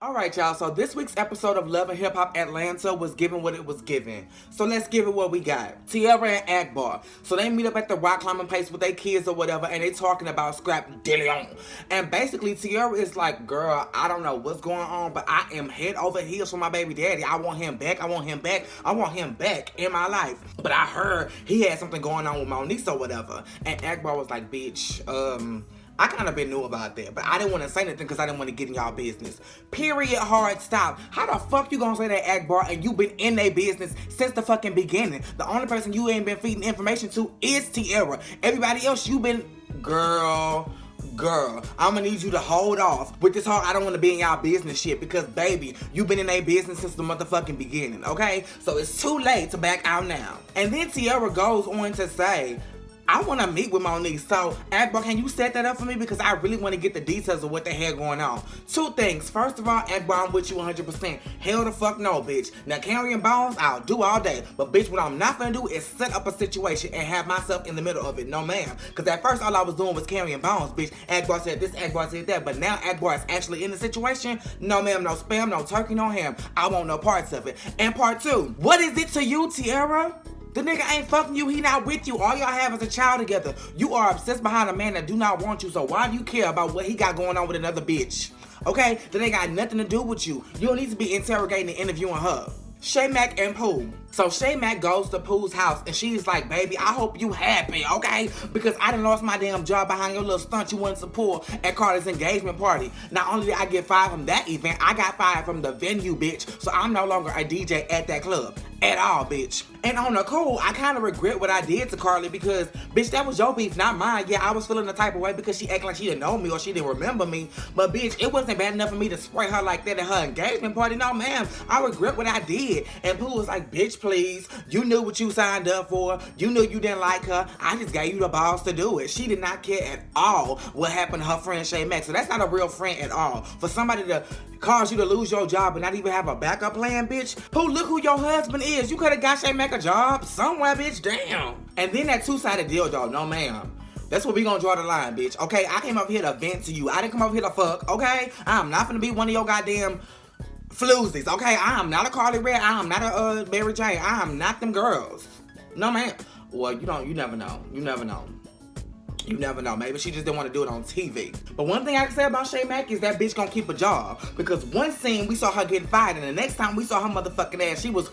Alright, y'all, so this week's episode of Love and Hip Hop Atlanta was given what it was given. So let's give it what we got. Tiara and Akbar. So they meet up at the rock climbing place with their kids or whatever, and they talking about Scrappy and And basically, Tiara is like, girl, I don't know what's going on, but I am head over heels for my baby daddy. I want him back, I want him back, I want him back in my life. But I heard he had something going on with my niece or whatever. And Akbar was like, bitch, I kind of been new about that, but I didn't want to say anything because I didn't want to get in y'all business. Period, hard stop. How the fuck you gonna say that, Akbar, and you been in their business since the fucking beginning? The only person you ain't been feeding information to is Tiara. Everybody else, you been, girl, I'm gonna need you to hold off with this whole I don't want to be in y'all business shit because, baby, you been in their business since the motherfucking beginning, okay? So it's too late to back out now. And then Tiara goes on to say, I want to meet with my niece. So, Akbar, can you set that up for me? Because I really want to get the details of what the hell going on. Two things. First of all, Akbar, I'm with you 100%. Hell the fuck no, bitch. Now, carrying bones, I'll do all day. But, bitch, what I'm not gonna do is set up a situation and have myself in the middle of it. No, ma'am. Because at first, all I was doing was carrying bones, bitch. Akbar said this, Akbar said that. But now, Akbar is actually in the situation. No, ma'am, no spam, no turkey, no ham. I want no parts of it. And part two, what is it to you, Tiara? The nigga ain't fucking you, he not with you. All y'all have is a child together. You are obsessed behind a man that do not want you, so why do you care about what he got going on with another bitch? Okay? That ain't got nothing to do with you. You don't need to be interrogating and interviewing her. Shay, Mack, and Pooh. So Shay Mack goes to Pooh's house and she's like, baby, I hope you happy, okay? Because I done lost my damn job behind your little stunt you wanted to pull at Karlie's engagement party. Not only did I get fired from that event, I got fired from the venue, bitch. So I'm no longer a DJ at that club. At all, bitch. And on the cool, I kind of regret what I did to Karlie because, bitch, that was your beef, not mine. Yeah, I was feeling the type of way because she acted like she didn't know me or she didn't remember me. But, bitch, it wasn't bad enough for me to spray her like that at her engagement party. No, ma'am. I regret what I did. And Pooh was like, bitch, please. You knew what you signed up for. You knew you didn't like her. I just gave you the balls to do it. She did not care at all what happened to her friend Shay Mack. So that's not a real friend at all. For somebody to cause you to lose your job and not even have a backup plan, bitch. Pooh, look who your husband is. You could have got Shay Mack a job somewhere, bitch. Damn. And then that two-sided deal, though. No, ma'am. That's where we gonna draw the line, bitch. Okay, I came up here to vent to you. I didn't come up here to fuck, okay? I'm not gonna be one of your goddamn floozies, okay? I am not a Karlie Red. I am not a Mary Jane. I am not them girls. No, ma'am. Well, you never know. You never know. You never know. Maybe she just didn't want to do it on TV. But one thing I can say about Shay Mack is that bitch gonna keep a job. Because one scene we saw her getting fired, and the next time we saw her motherfucking ass, she was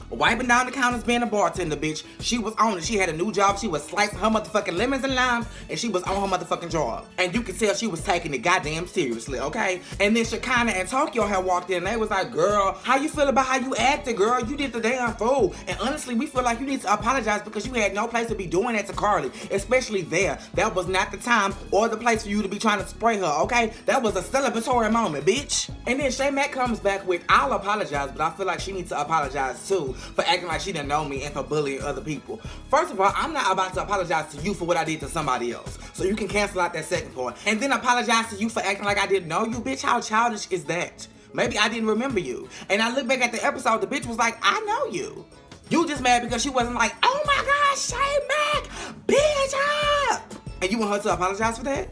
wiping down the counters being a bartender, bitch. She was on it. She had a new job. She was slicing her motherfucking lemons and limes, and she was on her motherfucking job. And you could tell she was taking it goddamn seriously, okay? And then Shekinah and Tokyo had walked in, and they was like, girl, how you feel about how you acted, girl? You did the damn fool. And honestly, we feel like you need to apologize because you had no place to be doing that to Karlie, especially there. That was not the time or the place for you to be trying to spray her, okay? That was a celebratory moment, bitch. And then Shay Mack comes back with, I'll apologize, but I feel like she needs to apologize too for acting like she didn't know me and for bullying other people. First of all, I'm not about to apologize to you for what I did to somebody else. So you can cancel out that second part. And then apologize to you for acting like I didn't know you. Bitch, how childish is that? Maybe I didn't remember you. And I look back at the episode, the bitch was like, I know you. You just mad because she wasn't like, oh my gosh, Shay Mack, bitch up. And you want her to apologize for that?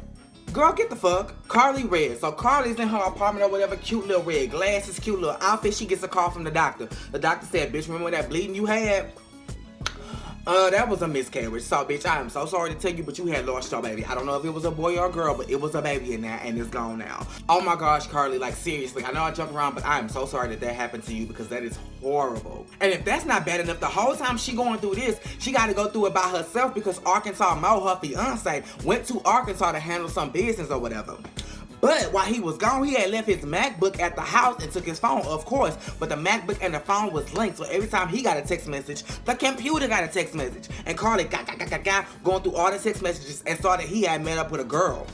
Girl, get the fuck. Karlie red. So Karlie's in her apartment or whatever, cute little red glasses, cute little outfit. She gets a call from the doctor. The doctor said, bitch, remember that bleeding you had? That was a miscarriage. So, bitch, I am so sorry to tell you, but you had lost your baby. I don't know if it was a boy or a girl, but it was a baby in there, and it's gone now. Oh my gosh, Karlie, like, seriously. I know I jumped around, but I am so sorry that happened to you because that is horrible. And if that's not bad enough, the whole time she going through this, she got to go through it by herself because Arkansas Mo, her fiance, went to Arkansas to handle some business or whatever. But while he was gone, he had left his MacBook at the house and took his phone, of course. But the MacBook and the phone was linked, so every time he got a text message, the computer got a text message. And Karlie going through all the text messages and saw that he had met up with a girl.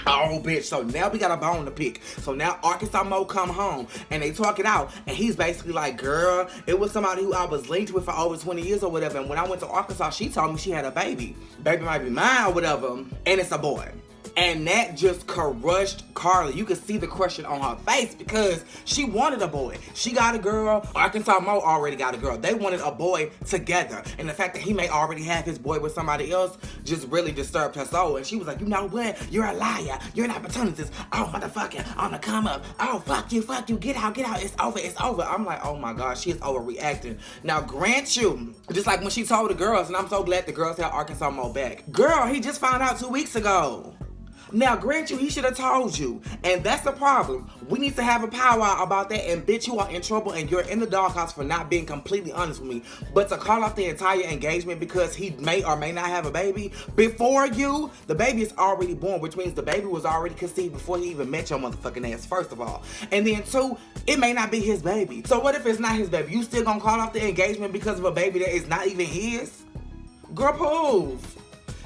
Oh, bitch. So now we got a bone to pick. So now Arkansas Mo come home and they talk it out. And he's basically like, girl, it was somebody who I was linked with for over 20 years or whatever. And when I went to Arkansas, she told me she had a baby. Baby might be mine or whatever. And it's a boy. And that just crushed Karlie. You could see the crushing on her face because she wanted a boy. She got a girl. Arkansas Mo already got a girl. They wanted a boy together. And the fact that he may already have his boy with somebody else just really disturbed her soul. And she was like, you know what? You're a liar. You're an opportunist. Oh, motherfucker. On the come up. Oh, fuck you. Get out. It's over. I'm like, oh my God, she is overreacting. Now, grant you, just like when she told the girls, and I'm so glad the girls had Arkansas Mo back. Girl, he just found out 2 weeks ago. Now, grant you, he should have told you. And that's the problem. We need to have a powwow about that. And bitch, you are in trouble and you're in the doghouse for not being completely honest with me. But to call off the entire engagement because he may or may not have a baby before you, the baby is already born, which means the baby was already conceived before he even met your motherfucking ass, first of all. And then two, it may not be his baby. So what if it's not his baby? You still gonna call off the engagement because of a baby that is not even his? Girl, pose.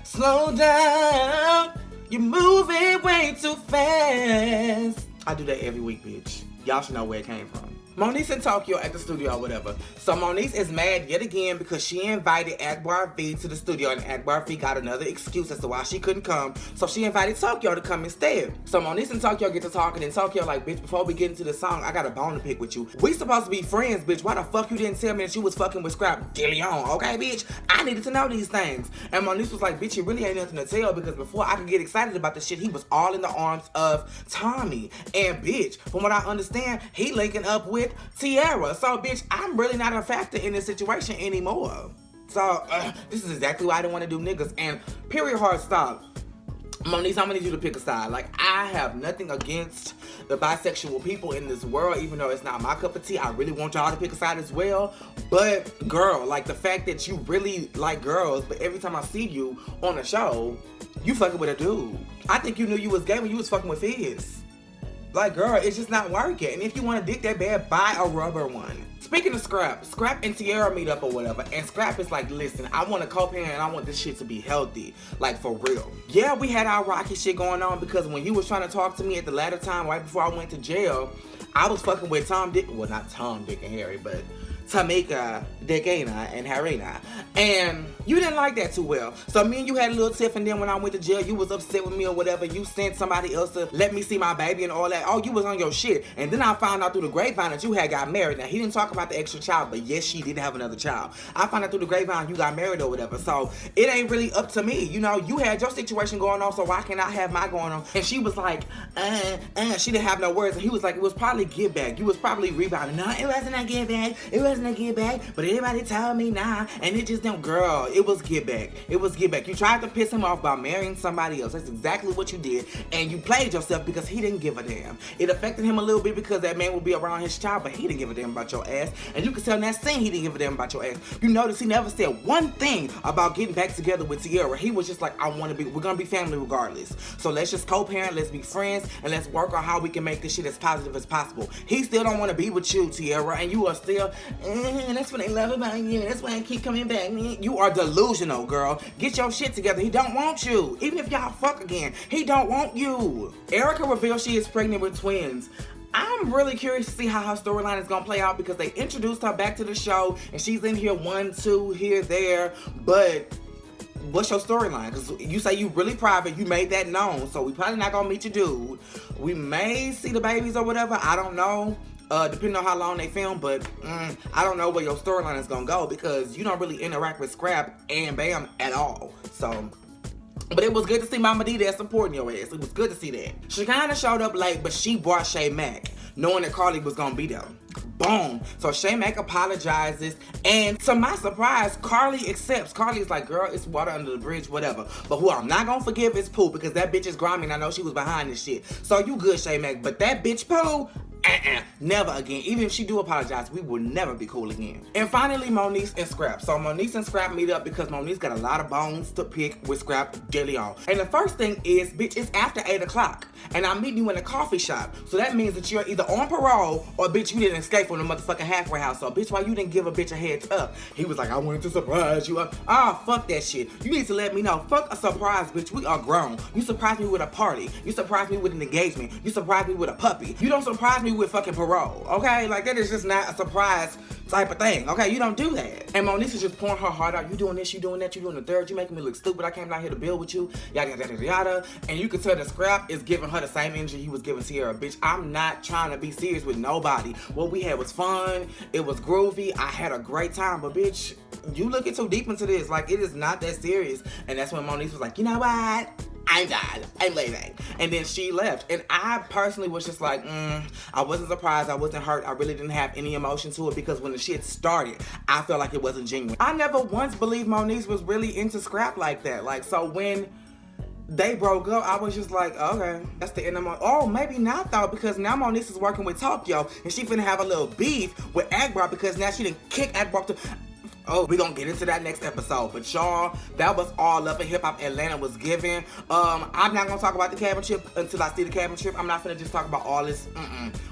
Slow down. You're moving way too fast. I do that every week, bitch. Y'all should know where it came from. Moniece in Tokyo at the studio or whatever. So Moniece is mad yet again because she invited Akbar V to the studio and Akbar V got another excuse as to why she couldn't come. So she invited Tokyo to come instead. So Moniece and Tokyo get to talking and Tokyo like, bitch, before we get into the song, I got a bone to pick with you. We supposed to be friends, bitch. Why the fuck you didn't tell me that you was fucking with Scrap de Leon, okay, bitch? I needed to know these things. And Moniece was like, bitch, you really ain't nothing to tell because before I could get excited about this shit, he was all in the arms of Tommy. And bitch, from what I understand, he linking up with Tiara. So, bitch, I'm really not a factor in this situation anymore. So, this is exactly why I didn't want to do niggas. And period, hard stop. Moniece, I'm gonna need you to pick a side. Like, I have nothing against the bisexual people in this world, even though it's not my cup of tea. I really want y'all to pick a side as well. But, girl, like, the fact that you really like girls, but every time I see you on a show, you fucking with a dude. I think you knew you was gay when you was fucking with his. Like, girl, it's just not working. And if you want a dick that bad, buy a rubber one. Speaking of Scrap and Tiara meet up or whatever, and Scrap is like, listen, I want a co-parent and I want this shit to be healthy. Like, for real. Yeah, we had our rocky shit going on because when you was trying to talk to me at the latter time, right before I went to jail, I was fucking with Tom, Dick, well, not Tom, Dick, and Harry, but Tamika, Dekana, and Harina. And you didn't like that too well. So me and you had a little tiff, and then when I went to jail, you was upset with me or whatever. You sent somebody else to let me see my baby and all that. Oh, you was on your shit. And then I found out through the grapevine that you had got married. Now, he didn't talk about the extra child, but yes, she did have another child. I found out through the grapevine you got married or whatever. So it ain't really up to me. You know, you had your situation going on, so why can't I have my going on? And she was like, she didn't have no words. And he was like, it was probably give back. You was probably rebounding. No, it wasn't a give back. It wasn't a give back. But everybody told me nah. And it just don't, girl, it was give back. It was give back. You tried to piss him off by marrying somebody else. That's exactly what you did. And you played yourself because he didn't give a damn. It affected him a little bit because that man would be around his child, but he didn't give a damn about your ass. And you can tell in that scene he didn't give a damn about your ass. You notice he never said one thing about getting back together with Tiara. He was just like, we're gonna be family regardless. So let's just co-parent, let's be friends, and let's work on how we can make this shit as positive as possible. He still don't want to be with you, Tiara, and you are still, that's what they love about you. That's why I keep coming back. You are delusional, girl. Get your shit together. He don't want you. Even if y'all fuck again, he don't want you. Erica reveals she is pregnant with twins. I'm really curious to see how her storyline is gonna play out because they introduced her back to the show and she's in here 1, 2, here, there, but what's your storyline? Because you say you really private, you made that known, so we probably not gonna meet your dude. We may see the babies or whatever, I don't know. Depending on how long they film, but I don't know where your storyline is gonna go because you don't really interact with Scrap and Bam at all. So, but it was good to see Momma Dee there supporting your ass. It was good to see that. She kind of showed up late, but she brought Mack, knowing that Karlie was gonna be there. Boom. So Mack apologizes, and to my surprise, Karlie accepts. Karlie's like, girl, it's water under the bridge, whatever. But who I'm not gonna forgive is Pooh because that bitch is grimy and I know she was behind this shit. So you good, Mack, but that bitch Pooh, never again. Even if she do apologize, we will never be cool again. And finally, Moniece and Scrap. So Moniece and Scrap meet up because Moniece got a lot of bones to pick with Scrap de Leon. And the first thing is, bitch, it's after 8 o'clock. And I'm meeting you in a coffee shop. So that means that you're either on parole or, bitch, you didn't escape from the motherfucking halfway house. So, bitch, why you didn't give a bitch a heads up? He was like, I wanted to surprise you. Fuck that shit. You need to let me know. Fuck a surprise, bitch. We are grown. You surprised me with a party. You surprised me with an engagement. You surprised me with a puppy. You don't surprise me with fucking parole, okay? Like, that is just not a surprise type of thing, okay? You don't do that. And Monique is just pouring her heart out. You doing this, you doing that, you doing the third. You making me look stupid. I came down here to build with you, yada, yada, yada, yada. And you can tell that Scrap is giving her the same energy he was giving Tiara. Bitch, I'm not trying to be serious with nobody. What we had was fun. It was groovy. I had a great time. But bitch, you looking too deep into this. Like, it is not that serious. And that's when Monique was like, you know what? I'm done. I'm leaving. And then she left. And I personally was just like, I wasn't surprised. I wasn't hurt. I really didn't have any emotion to it because when the shit started, I felt like it wasn't genuine. I never once believed Monique was really into Scrap like that. Like, so when they broke up, I was just like, okay, that's the end of my, oh, maybe not though, because now Monique is working with Tokyo and she finna have a little beef with Akbar because now she didn't kick Akbar to, oh, we're gonna get into that next episode. But y'all, that was all Love and Hip Hop Atlanta was giving. I'm not gonna talk about the cabin trip until I see the cabin trip. I'm not finna just talk about all this.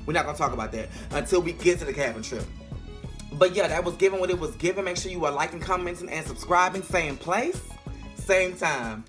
We're not gonna talk about that until we get to the cabin trip. But yeah, that was giving what it was giving. Make sure you are liking, commenting, and subscribing. Same place, same time.